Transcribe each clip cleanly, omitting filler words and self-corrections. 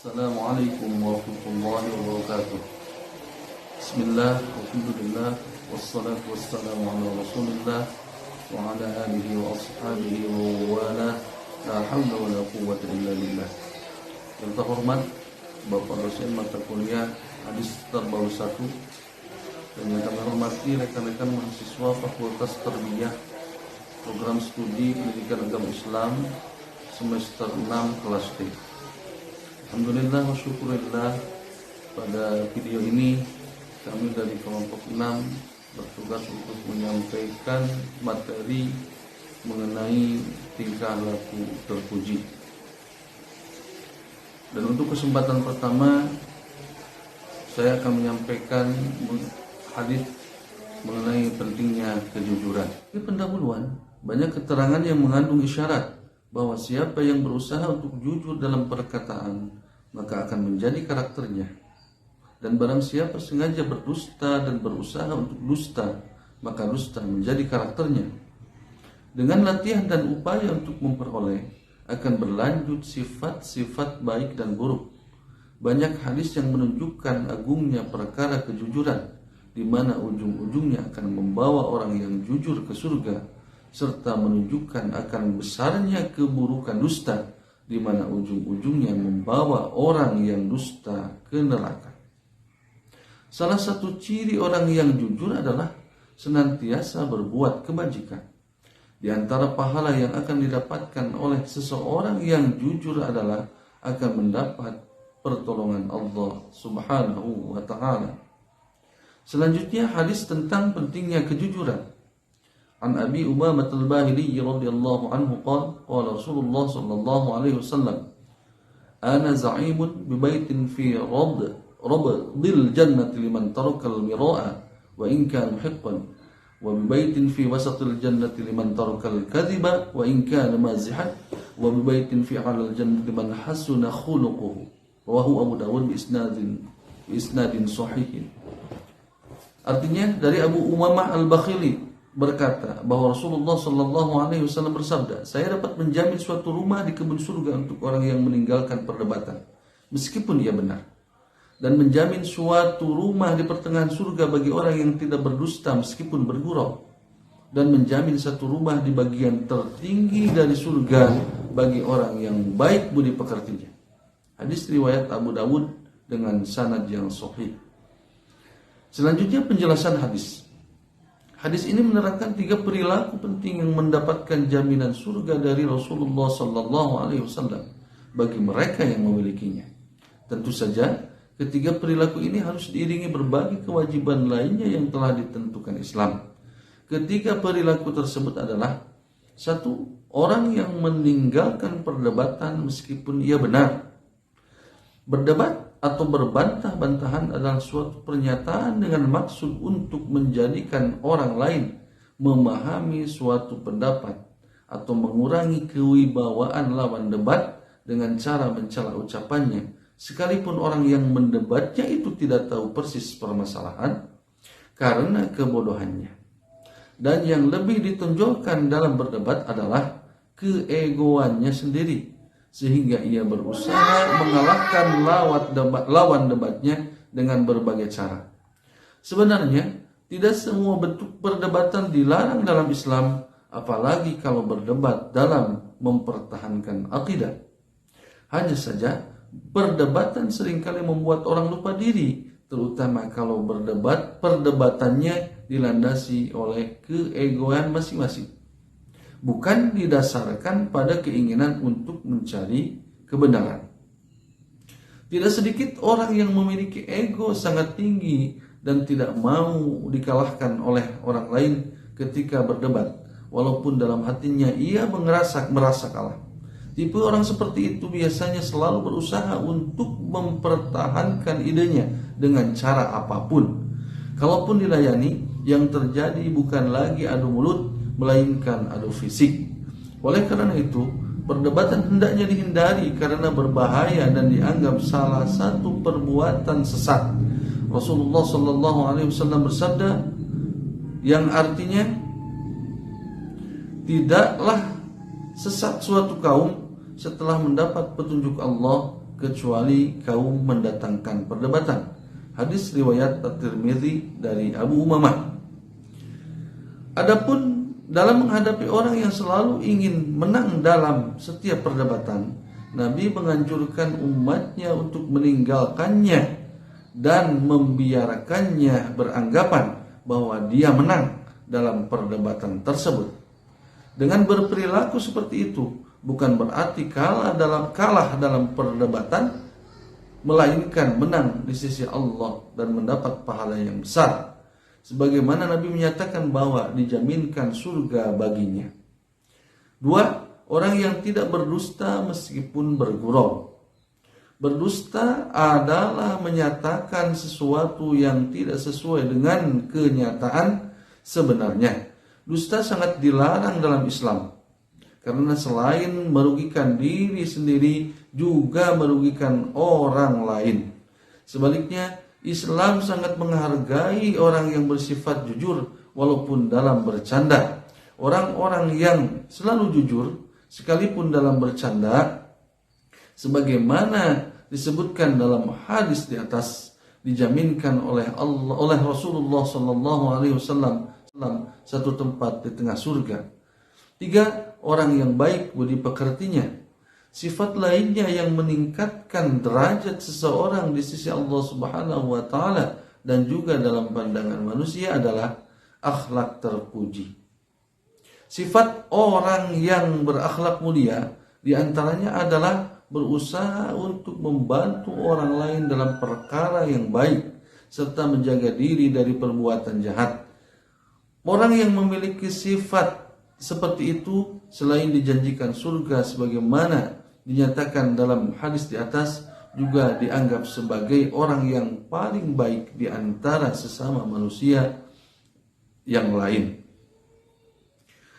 Assalamualaikum warahmatullahi wabarakatuh. Bismillah, alhamdulillah, wassalatu wassalamu ala rasulillah wa ala alihi wa ashabihi wa wala, la hawla wa la quwwata illa billah. Yang terhormat Bapak dosen mata kuliah hadis terbaru 1 dan yang kami hormati rekan-rekan mahasiswa Fakultas Tarbiyah Program Studi Pendidikan Agama Islam semester 6 kelas D. Alhamdulillah wa syukurillah, pada video ini kami dari kelompok 6 bertugas untuk menyampaikan materi mengenai tingkah laku terpuji. Dan untuk kesempatan pertama saya akan menyampaikan hadis mengenai pentingnya kejujuran. Di pendahuluan banyak keterangan yang mengandung isyarat bahwa siapa yang berusaha untuk jujur dalam perkataan maka akan menjadi karakternya. Dan barang siapa sengaja berdusta dan berusaha untuk dusta, maka dusta menjadi karakternya. Dengan latihan dan upaya untuk memperoleh, akan berlanjut sifat-sifat baik dan buruk. Banyak hadis yang menunjukkan agungnya perkara kejujuran, di mana ujung-ujungnya akan membawa orang yang jujur ke surga, serta menunjukkan akan besarnya keburukan dusta, di mana ujung-ujungnya membawa orang yang dusta ke neraka. Salah satu ciri orang yang jujur adalah senantiasa berbuat kebajikan. Di antara pahala yang akan didapatkan oleh seseorang yang jujur adalah akan mendapat pertolongan Allah Subhanahu wa ta'ala. Selanjutnya hadis tentang pentingnya kejujuran. An Abi Umamah al-Bahili radhiyallahu anhu qala Rasulullah sallallahu alaihi wasallam, ana za'imun bi baitin fi rabdil jannati liman taraka al-mira'a wa in kana muhiqqan wa bi baitin fi wasatil jannati liman taraka al-kadhiba wa in kana mazihan wa bi baitin fi 'alal jannati liman hasuna khuluquhu. Rawahu Abu Dawud bi isnadin sahihin. Artinya dari Abu Umamah al-Bakhili berkata bahwa Rasulullah Shallallahu Alaihi Wasallam bersabda, saya dapat menjamin suatu rumah di kebun surga untuk orang yang meninggalkan perdebatan, meskipun ia benar, dan menjamin suatu rumah di pertengahan surga bagi orang yang tidak berdusta meskipun bergurau, dan menjamin satu rumah di bagian tertinggi dari surga bagi orang yang baik budi pekertinya. Hadis riwayat Abu Dawud dengan sanad yang sahih. Selanjutnya penjelasan hadis. Hadis ini menerangkan 3 perilaku penting yang mendapatkan jaminan surga dari Rasulullah Sallallahu Alaihi Wasallam bagi mereka yang memilikinya. Tentu saja, ketiga perilaku ini harus diiringi berbagai kewajiban lainnya yang telah ditentukan Islam. Ketiga perilaku tersebut adalah: 1. Orang yang meninggalkan perdebatan meskipun ia benar. Berdebat atau berbantah-bantahan adalah suatu pernyataan dengan maksud untuk menjadikan orang lain memahami suatu pendapat atau mengurangi kewibawaan lawan debat dengan cara mencela ucapannya, sekalipun orang yang mendebatnya itu tidak tahu persis permasalahan karena kebodohannya. Dan yang lebih ditonjolkan dalam berdebat adalah keegoannya sendiri, sehingga ia berusaha mengalahkan lawan debatnya dengan berbagai cara. Sebenarnya, tidak semua bentuk perdebatan dilarang dalam Islam, apalagi kalau berdebat dalam mempertahankan akidah. Hanya saja, perdebatan seringkali membuat orang lupa diri, terutama kalau perdebatannya dilandasi oleh keegoan masing-masing, bukan didasarkan pada keinginan untuk mencari kebenaran. Tidak sedikit orang yang memiliki ego sangat tinggi dan tidak mau dikalahkan oleh orang lain ketika berdebat, walaupun dalam hatinya ia merasa kalah. Tipe orang seperti itu biasanya selalu berusaha untuk mempertahankan idenya dengan cara apapun. Kalaupun dilayani, yang terjadi bukan lagi adu mulut, melainkan adu fisik. Oleh karena itu, perdebatan hendaknya dihindari karena berbahaya dan dianggap salah satu perbuatan sesat. Rasulullah Shallallahu Alaihi Wasallam bersabda, yang artinya, tidaklah sesat suatu kaum setelah mendapat petunjuk Allah kecuali kaum mendatangkan perdebatan. Hadis riwayat At-Tirmidzi dari Abu Umamah. Adapun dalam menghadapi orang yang selalu ingin menang dalam setiap perdebatan, Nabi menganjurkan umatnya untuk meninggalkannya dan membiarkannya beranggapan bahwa dia menang dalam perdebatan tersebut. Dengan berperilaku seperti itu bukan berarti kalah dalam perdebatan, melainkan menang di sisi Allah dan mendapat pahala yang besar, sebagaimana Nabi menyatakan bahwa dijaminkan surga baginya. 2. Orang yang tidak berdusta meskipun bergurau. Berdusta adalah menyatakan sesuatu yang tidak sesuai dengan kenyataan sebenarnya. Dusta sangat dilarang dalam Islam, karena selain merugikan diri sendiri juga merugikan orang lain. Sebaliknya, Islam sangat menghargai orang yang bersifat jujur walaupun dalam bercanda. Orang-orang yang selalu jujur sekalipun dalam bercanda, sebagaimana disebutkan dalam hadis di atas, dijaminkan oleh Allah, oleh Rasulullah SAW satu tempat di tengah surga. 3. Orang yang baik budi pekertinya. Sifat lainnya yang meningkatkan derajat seseorang di sisi Allah Subhanahu wa taala dan juga dalam pandangan manusia adalah akhlak terpuji. Sifat orang yang berakhlak mulia diantaranya adalah berusaha untuk membantu orang lain dalam perkara yang baik serta menjaga diri dari perbuatan jahat. Orang yang memiliki sifat seperti itu selain dijanjikan surga sebagaimana dinyatakan dalam hadis di atas, juga dianggap sebagai orang yang paling baik di antara sesama manusia yang lain.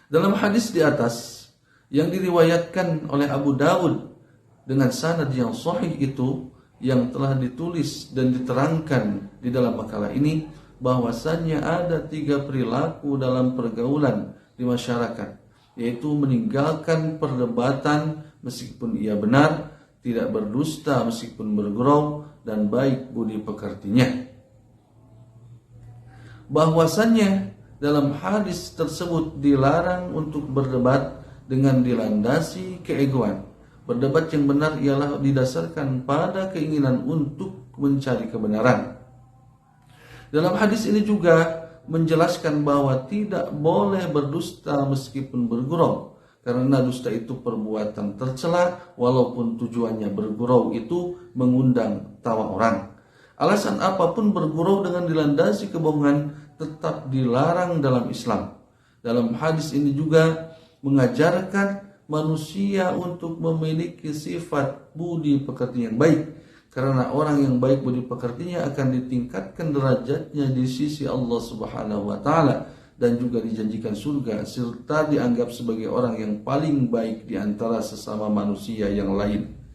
Dalam hadis di atas yang diriwayatkan oleh Abu Dawud dengan sanad yang sahih itu, yang telah ditulis dan diterangkan di dalam makalah ini, bahwasannya ada 3 perilaku dalam pergaulan di masyarakat, yaitu meninggalkan perdebatan meskipun ia benar, tidak berdusta meskipun bergurau, dan baik budi pekertinya. Bahwasannya dalam hadis tersebut dilarang untuk berdebat dengan dilandasi keegoan. Berdebat yang benar ialah didasarkan pada keinginan untuk mencari kebenaran. Dalam hadis ini juga menjelaskan bahwa tidak boleh berdusta meskipun bergurau, karena dusta itu perbuatan tercela walaupun tujuannya bergurau itu mengundang tawa orang. Alasan apapun bergurau dengan dilandasi kebohongan tetap dilarang dalam Islam. Dalam hadis ini juga mengajarkan manusia untuk memiliki sifat budi pekerti yang baik, karena orang yang baik budi pekertinya akan ditingkatkan derajatnya di sisi Allah Subhanahu wa taala dan juga dijanjikan surga serta dianggap sebagai orang yang paling baik di antara sesama manusia yang lain.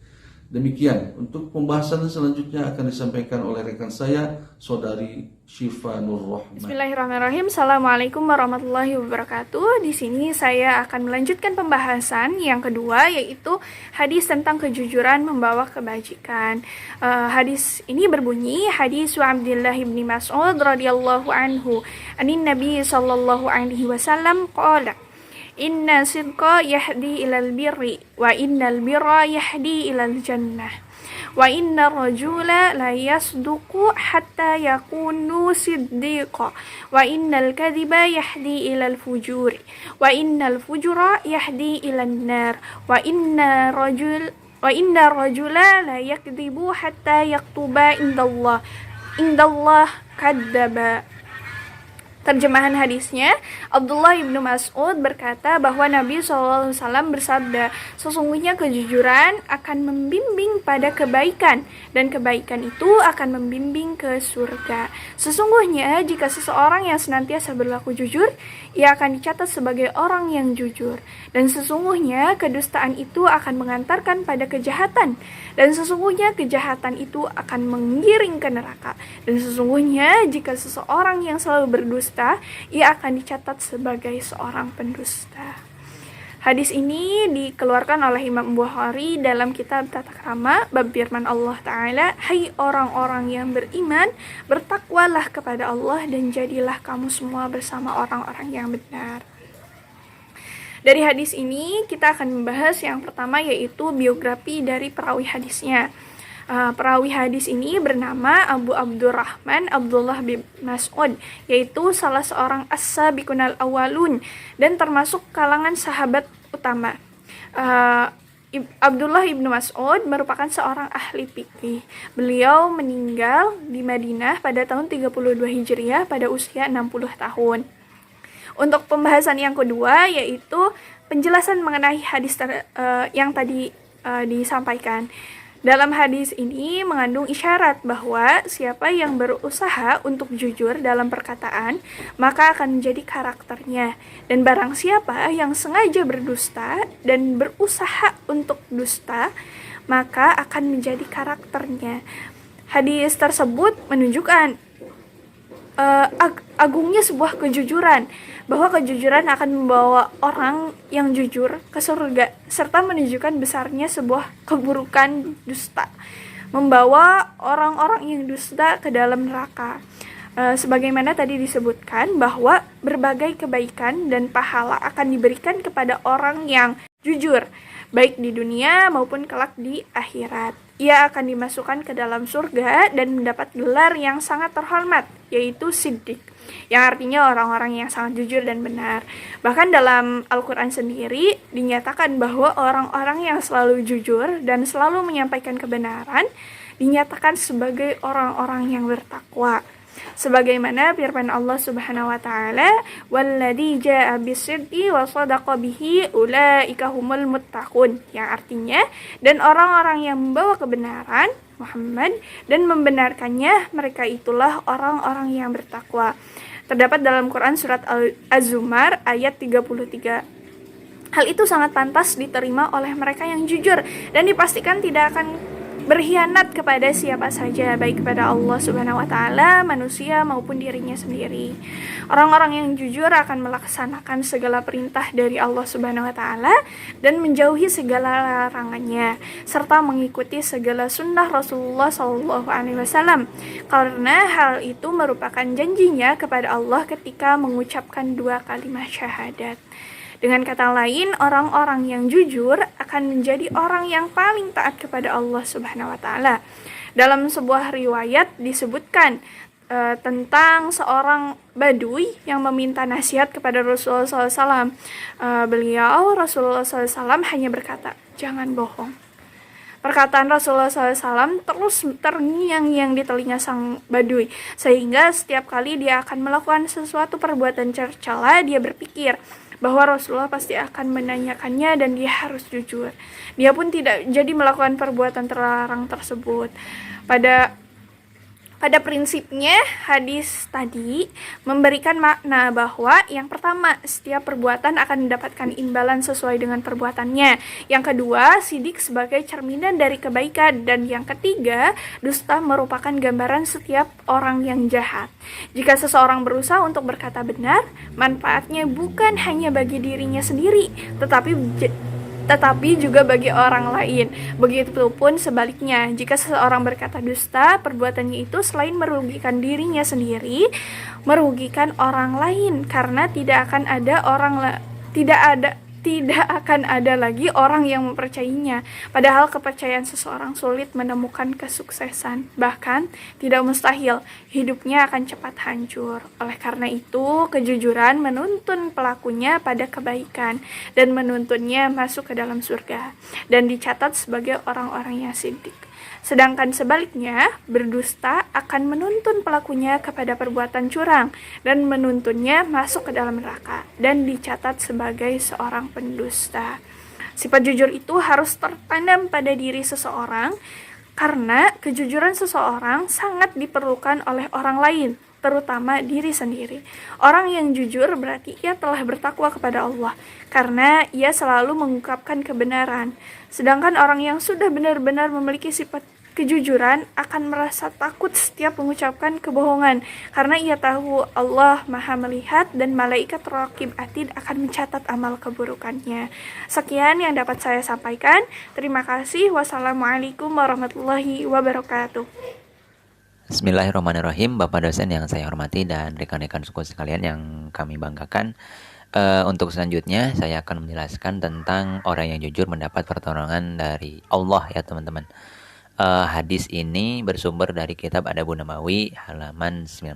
Demikian untuk pembahasan selanjutnya akan disampaikan oleh rekan saya, Saudari Syifa Nur Rahman. Bismillahirrahmanirrahim. Assalamualaikum warahmatullahi wabarakatuh. Di sini saya akan melanjutkan pembahasan yang kedua, yaitu hadis tentang kejujuran membawa kebajikan. Hadis ini berbunyi, hadis Abdullah bin Mas'ud radhiyallahu anhu, anin Nabi sallallahu alaihi wasallam qala, inna sidqa yahdi ilal birri wa innal birra yahdi ilal jannah wa inna rajula la yasduqu hatta yakunu siddiqa wa innal kadhiba yahdi ilal fujuri wa innal fujura yahdi ilan nar wa inna rajula la yakdhibu hatta yaktuba indallah kadzaba. Terjemahan hadisnya, Abdullah bin Mas'ud berkata bahwa Nabi SAW bersabda, sesungguhnya kejujuran akan membimbing pada kebaikan, dan kebaikan itu akan membimbing ke surga. Sesungguhnya jika seseorang yang senantiasa berlaku jujur, ia akan dicatat sebagai orang yang jujur. Dan sesungguhnya kedustaan itu akan mengantarkan pada kejahatan, dan sesungguhnya kejahatan itu akan menggiring ke neraka. Dan sesungguhnya jika seseorang yang selalu berdusta, ia akan dicatat sebagai seorang pendusta. Hadis ini dikeluarkan oleh Imam Bukhari dalam kitab Tata Krama bab firman Allah Ta'ala, "Hai orang-orang yang beriman, bertakwalah kepada Allah dan jadilah kamu semua bersama orang-orang yang benar." Dari hadis ini kita akan membahas yang pertama, yaitu biografi dari perawi hadisnya. Perawi hadis ini bernama Abu Abdurrahman Abdullah bin Mas'ud, yaitu salah seorang as-sabiqunal awwalun dan termasuk kalangan sahabat utama. Abdullah ibnu Mas'ud merupakan seorang ahli fikih. Beliau meninggal di Madinah pada tahun 32 Hijriah pada usia 60 tahun. Untuk pembahasan yang kedua, yaitu penjelasan mengenai hadis yang tadi disampaikan. Dalam hadis ini mengandung isyarat bahwa siapa yang berusaha untuk jujur dalam perkataan, maka akan menjadi karakternya. Dan barang siapa yang sengaja berdusta dan berusaha untuk dusta, maka akan menjadi karakternya. Hadis tersebut menunjukkan agungnya sebuah kejujuran, bahwa kejujuran akan membawa orang yang jujur ke surga, serta menunjukkan besarnya sebuah keburukan dusta, membawa orang-orang yang dusta ke dalam neraka. Sebagaimana tadi disebutkan bahwa berbagai kebaikan dan pahala akan diberikan kepada orang yang jujur, baik di dunia maupun kelak di akhirat. Ia akan dimasukkan ke dalam surga dan mendapat gelar yang sangat terhormat, yaitu Siddiq, yang artinya orang-orang yang sangat jujur dan benar. Bahkan dalam Al-Quran sendiri dinyatakan bahwa orang-orang yang selalu jujur dan selalu menyampaikan kebenaran dinyatakan sebagai orang-orang yang bertakwa. Sebagaimana firman Allah Subhanahu wa taala, "Walladzi jaa'a bis-sidqi wa shadaqa bihi ulaika humul muttaqun," yang artinya dan orang-orang yang membawa kebenaran Muhammad dan membenarkannya, mereka itulah orang-orang yang bertakwa. Terdapat dalam Quran surat Az-Zumar ayat 33. Hal itu sangat pantas diterima oleh mereka yang jujur dan dipastikan tidak akan berkhianat kepada siapa saja, baik kepada Allah Subhanahu wa taala, manusia maupun dirinya sendiri. Orang-orang yang jujur akan melaksanakan segala perintah dari Allah Subhanahu wa taala dan menjauhi segala larangannya, serta mengikuti segala sunnah Rasulullah SAW, karena hal itu merupakan janjinya kepada Allah ketika mengucapkan 2 kalimat syahadat. Dengan kata lain, orang-orang yang jujur akan menjadi orang yang paling taat kepada Allah Subhanahu wa taala. Dalam sebuah riwayat disebutkan tentang seorang badui yang meminta nasihat kepada Rasulullah SAW. Rasulullah SAW hanya berkata, "Jangan bohong." Perkataan Rasulullah SAW terus terngiang-ngiang di telinga sang badui, sehingga setiap kali dia akan melakukan sesuatu perbuatan tercela, dia berpikir bahwa Rasulullah pasti akan menanyakannya dan dia harus jujur. Dia pun tidak jadi melakukan perbuatan terlarang tersebut. Pada prinsipnya, hadis tadi memberikan makna bahwa yang pertama, setiap perbuatan akan mendapatkan imbalan sesuai dengan perbuatannya. Yang kedua, sidik sebagai cerminan dari kebaikan. Dan yang ketiga, dusta merupakan gambaran setiap orang yang jahat. Jika seseorang berusaha untuk berkata benar, manfaatnya bukan hanya bagi dirinya sendiri, tetapi juga bagi orang lain. Begitupun sebaliknya, jika seseorang berkata dusta, perbuatannya itu selain merugikan dirinya sendiri, merugikan orang lain, karena tidak akan ada lagi orang yang mempercayainya. Padahal kepercayaan seseorang sulit menemukan kesuksesan, bahkan tidak mustahil, hidupnya akan cepat hancur. Oleh karena itu, kejujuran menuntun pelakunya pada kebaikan dan menuntunnya masuk ke dalam surga dan dicatat sebagai orang-orang yang siddiq. Sedangkan sebaliknya, berdusta akan menuntun pelakunya kepada perbuatan curang dan menuntunnya masuk ke dalam neraka dan dicatat sebagai seorang pendusta. Sifat jujur itu harus tertanam pada diri seseorang karena kejujuran seseorang sangat diperlukan oleh orang lain, terutama diri sendiri. Orang yang jujur berarti ia telah bertakwa kepada Allah karena ia selalu mengungkapkan kebenaran. Sedangkan orang yang sudah benar-benar memiliki sifat kejujuran akan merasa takut setiap mengucapkan kebohongan, karena ia tahu Allah Maha melihat dan malaikat raqib atid akan mencatat amal keburukannya. Sekian yang dapat saya sampaikan. Terima kasih. Wassalamualaikum warahmatullahi wabarakatuh. Bismillahirrahmanirrahim, Bapak dosen yang saya hormati dan rekan-rekan suku sekalian yang kami banggakan. Untuk selanjutnya saya akan menjelaskan tentang orang yang jujur mendapat pertolongan dari Allah ya teman-teman. Hadis ini bersumber dari kitab Adabun Nabawi halaman 19.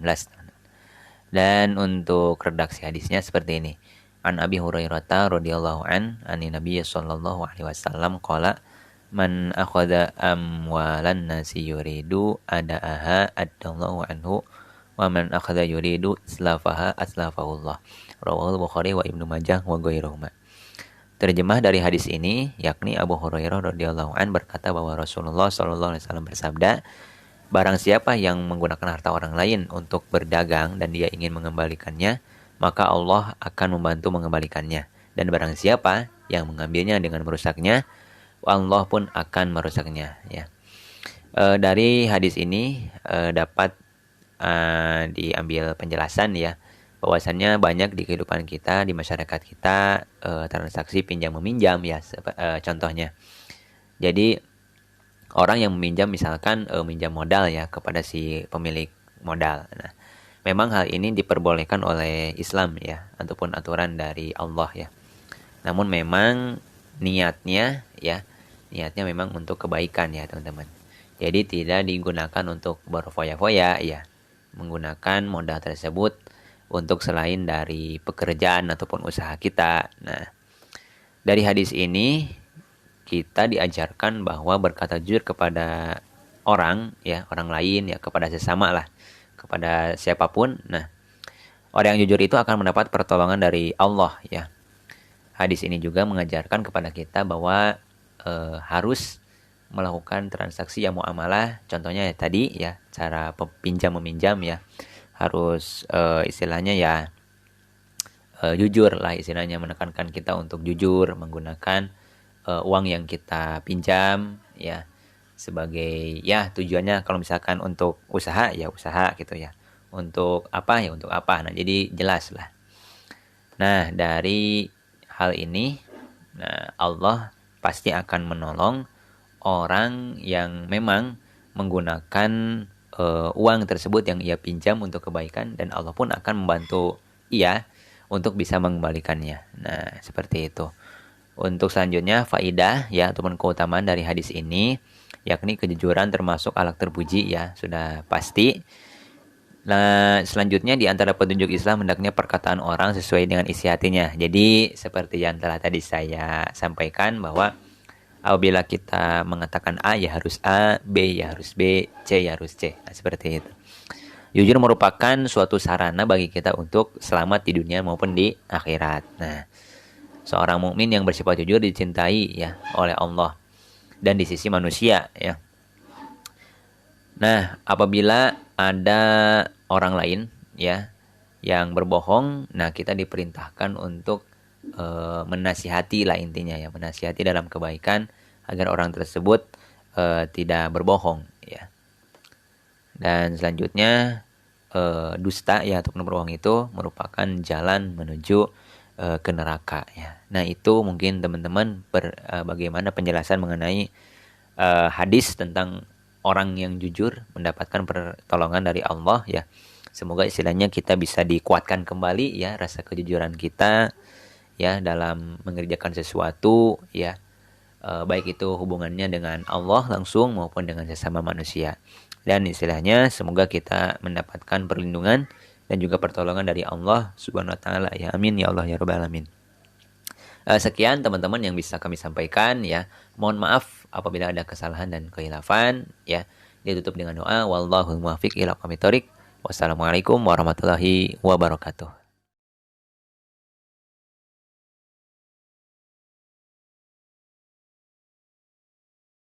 Dan untuk redaksi hadisnya seperti ini. An Abi Hurairah radhiyallahu an Nabi sallallahu alaihi wasallam qala man akhadha amwalan nasi yuridu adaaha adallahu anhu wa man akhadha yuridu islafaha aslafahullah. Rawahul Bukhari wa Ibnu Majah wa ghairuhuma. Terjemah dari hadis ini yakni Abu Hurairah radhiyallahu an berkata bahwa Rasulullah sallallahu alaihi wasallam bersabda, barang siapa yang menggunakan harta orang lain untuk berdagang dan dia ingin mengembalikannya, maka Allah akan membantu mengembalikannya. Dan barang siapa yang mengambilnya dengan merusaknya, Allah pun akan merusaknya ya. Dari hadis ini dapat diambil penjelasan ya, bahwasannya banyak di kehidupan kita, di masyarakat kita transaksi pinjam meminjam ya, contohnya. Jadi orang yang meminjam misalkan minjam modal ya kepada si pemilik modal. Nah, memang hal ini diperbolehkan oleh Islam ya, ataupun aturan dari Allah ya. Namun memang niatnya memang untuk kebaikan ya teman-teman. Jadi tidak digunakan untuk berfoya-foya ya, menggunakan modal tersebut untuk selain dari pekerjaan ataupun usaha kita. Nah, dari hadis ini kita diajarkan bahwa berkata jujur kepada orang lain ya, kepada sesama lah, kepada siapapun. Nah, orang yang jujur itu akan mendapat pertolongan dari Allah ya. Hadis ini juga mengajarkan kepada kita bahwa harus melakukan transaksi yang muamalah, contohnya ya tadi ya, cara pinjam meminjam ya, harus istilahnya ya jujur lah, istilahnya menekankan kita untuk jujur menggunakan uang yang kita pinjam ya, sebagai ya tujuannya kalau misalkan untuk usaha ya usaha gitu ya, untuk apa ya untuk apa. Nah, jadi jelas lah. Nah, dari hal ini Allah pasti akan menolong orang yang memang menggunakan uang tersebut yang ia pinjam untuk kebaikan, dan Allah pun akan membantu ia untuk bisa mengembalikannya. Nah, seperti itu. Untuk selanjutnya faidah ya, ataupun keutamaan dari hadis ini, yakni kejujuran termasuk akhlak terpuji ya, sudah pasti. Nah, selanjutnya di antara petunjuk Islam hendaknya perkataan orang sesuai dengan isi hatinya. Jadi seperti yang telah tadi saya sampaikan, bahwa apabila kita mengatakan A ya harus A, B ya harus B, C ya harus C. Nah, seperti itu. Jujur merupakan suatu sarana bagi kita untuk selamat di dunia maupun di akhirat. Nah, seorang mukmin yang bersifat jujur dicintai ya oleh Allah dan di sisi manusia ya. Nah, apabila ada orang lain ya yang berbohong, nah kita diperintahkan untuk menasihati lah intinya ya, menasihati dalam kebaikan agar orang tersebut tidak berbohong ya. Dan selanjutnya dusta ya ataupun berbohong itu merupakan jalan menuju ke neraka ya. Nah, itu mungkin teman-teman bagaimana penjelasan mengenai hadis tentang orang yang jujur mendapatkan pertolongan dari Allah ya. Semoga istilahnya kita bisa dikuatkan kembali ya rasa kejujuran kita ya dalam mengerjakan sesuatu ya, baik itu hubungannya dengan Allah langsung maupun dengan sesama manusia. Dan istilahnya semoga kita mendapatkan perlindungan dan juga pertolongan dari Allah Subhanahu wa taala ya. Amin ya Allah ya rabbal alamin. Sekian teman-teman yang bisa kami sampaikan ya. Mohon maaf apabila ada kesalahan dan kehilafan ya. Ditutup dengan doa, wallahul muwaffiq ila aqwamit thoriq. Wassalamualaikum warahmatullahi wabarakatuh.